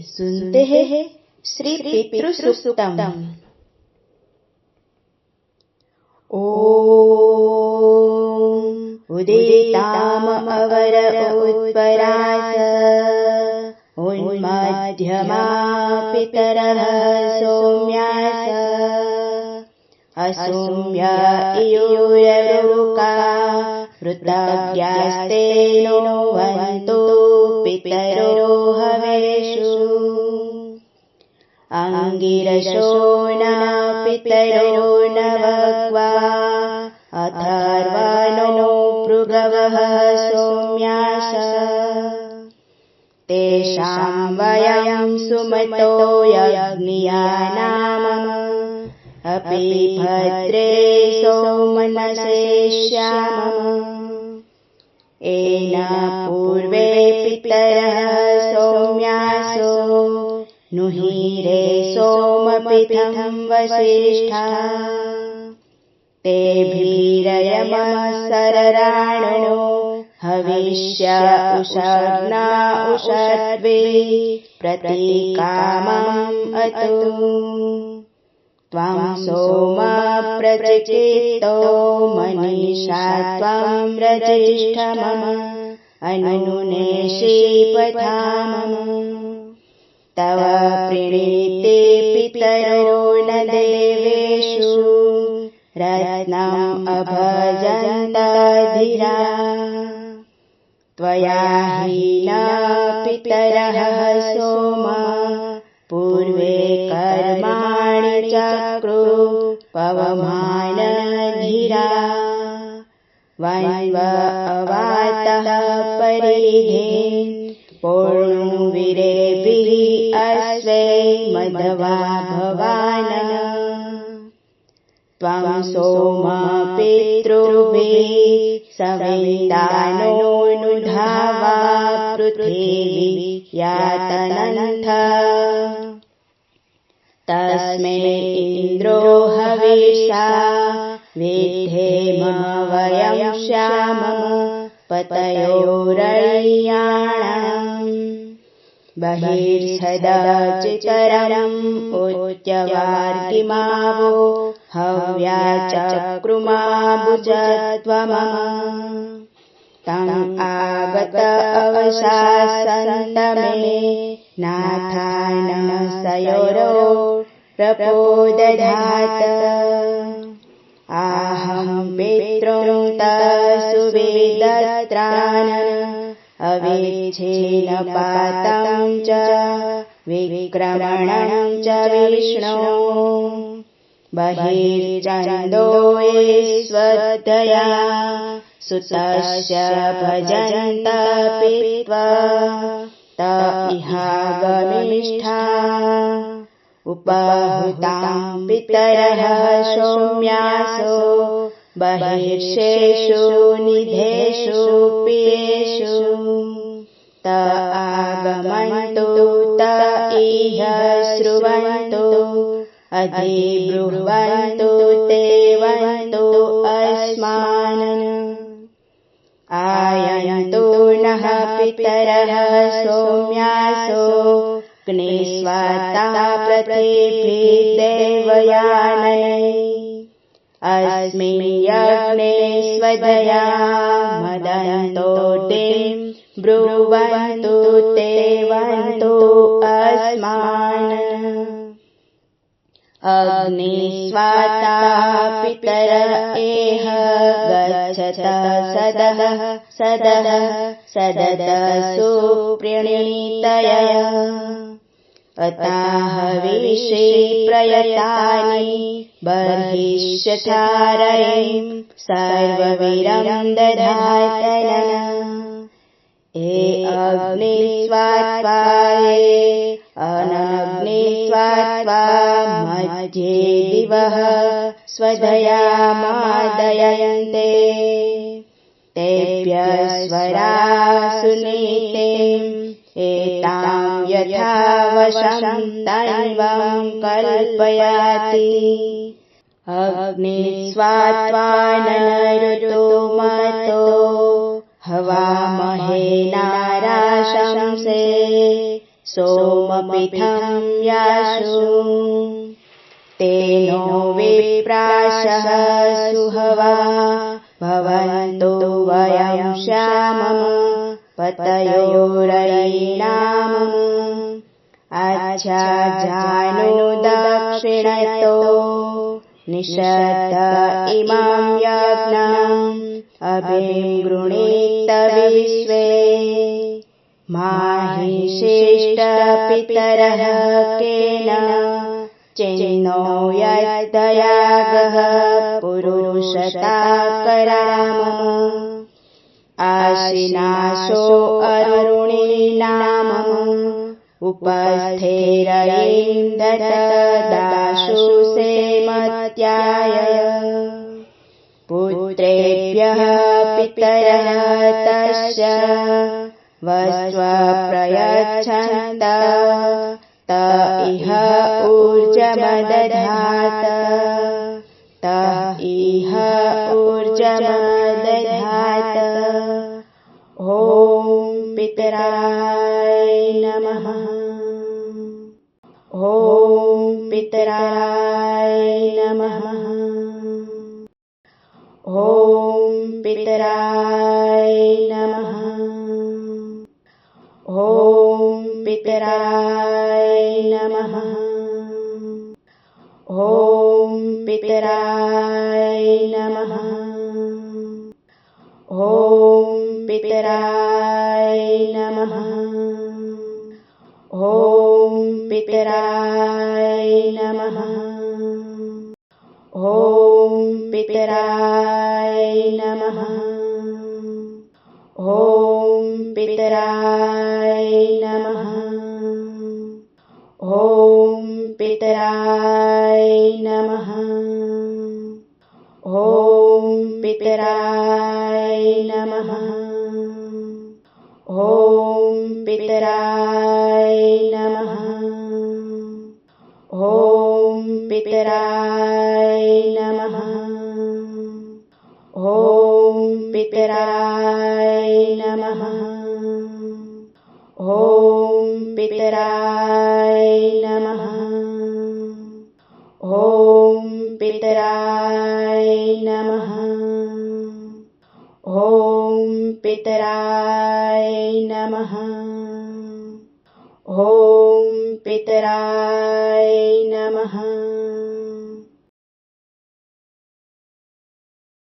सुनते हैं श्री पितृ सूक्तम। ओम उदिताम अवर उत्परास उन्मध्यमा पितरः सौम्यास असौम्य इयूयरुका ऋतव्यास्तेनो वन्तु पितरो हवेषु अंगिरसो न पितरो न वक्वा अथर्वणो पृगवः सौम्यास तेषां वयं सुमतो यज्ञियानाम् अपि भद्रे सोमनसेष्यामः येन पूर्वे पितरः सौम्यासो नुहीरे सोमपिथं वसिष्ठा तेभिरयमः सरराणो हविष्य उषर्ना उषर्वे प्रतीकामम् अतु त्वं सोम प्रचिकितो मनीषा त्वं रजिष्ठमम अनुनेषि पथामम तव प्रणीते पितरो न देवेषु रत्नम् अभजन्त धीरा त्वया हि न पितरः सोम पूर्वे कर्माणि चक्रु पवमान धीरा वन्व अवातः परिधेन् पूर्णुवीरेभिः अश्वे मध्वा भवानः त्वं सोम पितृभिः सवितानो नुधावा पृथिवी यातनन्थ तस्मै इन्द्रो हविषा विद्धेम वयं श्यामः पतयोरयाणाम् बहिर्षदचितरम् उच्यवार्गिमावो हव्या चक्रुमा भुजत्वमः तम् आगत अवशासन्त मे नाथान सयोरो प्रपोदधात आहं पितृं सुविदत्रान् अविच्छिन्न पातं च विक्रमणं च विष्णो बहिर्चन्दो ये स्वदया सुतस्य भजन्त पीत्वा त इहागमिष्ठा उपहुतां पितरः सौम्यासो बहिर्षेषु निधेषु पियेषु त आगमन्तु त इह श्रुवन्तु अधिब्रुवन्तु ते वन्तु अस्मान् आयन्तु नः पितरः सौम्यासो ग्निस्वाता प्रतिभिः देवयानैः अस्मिन् यज्ञे स्वदया मदन्तोटिं ब्रुवन्तु ते वन्तु अस्मान् अग्निस्वाता पितर एह गच्छत सदः सदः सदत सुप्रणीतय अताः विषे प्रयतानि बर्हिष्यथारयिं सर्ववीरं दधातन ए अग्निस्वात्वा ये अनग्निस्वात्वा मध्ये दिवः स्वदया मादयन्ते तेभ्यस्वरा सुनीतिम् एतां यथा वशं तन्वं कल्पयाति अग्निस्वात्वा नरुतुमतो हवामहे नाराशंसे सोमपीठं यासु तेनो विप्राशः सुहवा भवन्तु वयं श्यामम पतयोरयिणामम अच्छाजानो दक्षिणतो निषद्ध इमं यज्ञम् अभिगृणीत विश्वे माहिषेष्ट पितरः केन चिन्नो यद्दयागः पुरुषता करामः आशिनासो अरुणिनामः उपस्थेरयिं दतदाशु सेमत्याय पुत्रेभ्यः पितरः तस्य वस्व प्रयच्छन्त त इह ऊर्जमदधात त इह ऊर्जमदधात ॐ पितराय नमः ॐ पितराय नमः ॐ पितराय नमः ॐ पितराय नमः ॐ पितराय नमः ॐ पितराय नमः ॐ पितराय नमः ॐ पितराय नमः ॐ पितराय नमः ॐ पितराय नमः ॐ पितराय नमः ॐ पितराय नमः ॐ पितराय नमः ॐ पितराय नमः ॐ पितराय नमः ॐ पितराय नमः ॐ पितराय नमः ॐ पितराय नमः